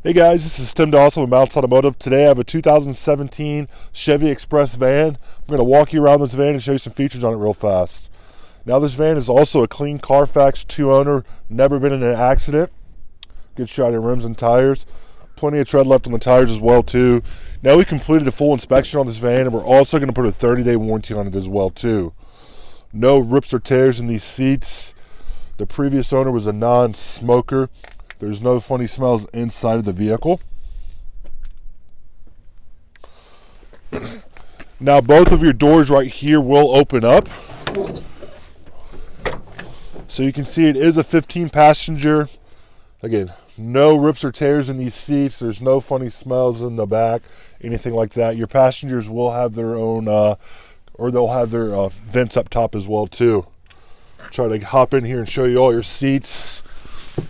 Hey guys, this is Tim Dawson with Mounts Automotive. Today I have a 2017 Chevy Express van. I'm going to walk you around this van and show you some features on it real fast. Now this van is also a clean Carfax 2-owner, never been in an accident. Good shot of rims and tires. Plenty of tread left on the tires as well too. Now we completed a full inspection on this van and we're also going to put a 30-day warranty on it as well too. No rips or tears in these seats. The previous owner was a non-smoker. There's no funny smells inside of the vehicle. Now both of your doors right here will open up. So you can see it is a 15 passenger. Again, no rips or tears in these seats. There's no funny smells in the back, anything like that. Your passengers will have their own, or they'll have their vents up top as well too. Try to hop in here and show you all your seats.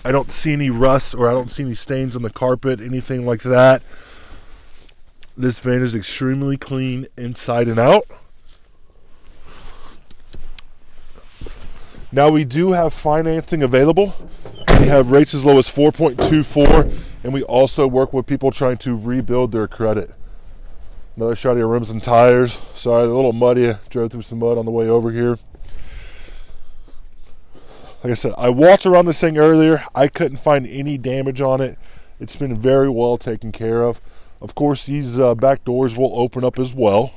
I don't see any rust or I don't see any stains on the carpet, anything like that. This van is extremely clean inside and out. Now we do have financing available. We have rates as low as 4.24, and we also work with people trying to rebuild their credit. Another shot of your rims and tires. Sorry, a little muddy. I drove through some mud on the way over here. Like I said, I walked around this thing earlier. I couldn't find any damage on it. It's been very well taken care of. Of course, these back doors will open up as well.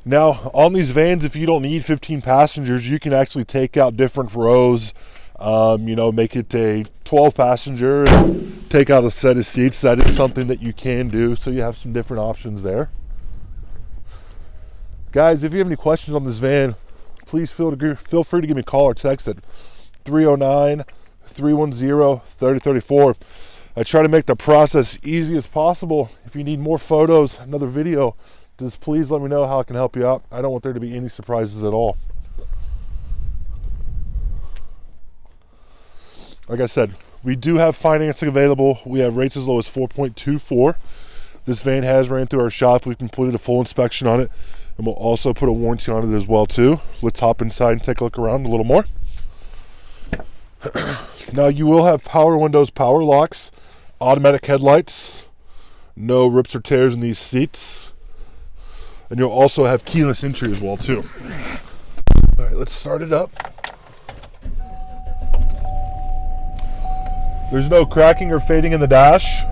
Now, on these vans, if you don't need 15 passengers, you can actually take out different rows. Make it a 12 passenger and take out a set of seats. That is something that you can do, so you have some different options there. Guys, if you have any questions on this van, please feel free to give me a call or text at 309-310-3034. I try to make the process easy as possible. If you need more photos, another video, just please let me know how I can help you out. I don't want there to be any surprises at all. Like I said, we do have financing available. We have rates as low as 4.24. This van has ran through our shop. We've completed a full inspection on it. And we'll also put a warranty on it as well too. Let's hop inside and take a look around a little more. Now you will have power windows, power locks, automatic headlights, no rips or tears in these seats. And you'll also have keyless entry as well too. All right, let's start it up. There's no cracking or fading in the dash.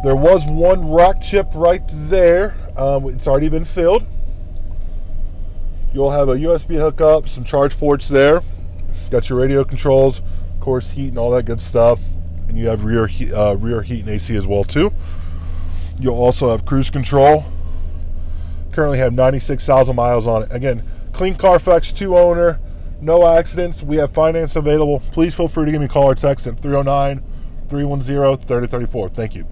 There was one rock chip right there. It's already been filled. You'll have a USB hookup, some charge ports there. Got your radio controls, of course, heat and all that good stuff. And you have rear heat and AC as well too. You'll also have cruise control. Currently have 96,000 miles on it. Again, clean Carfax 2-owner, no accidents. We have finance available. Please feel free to give me a call or text at 309-310-3034. Thank you.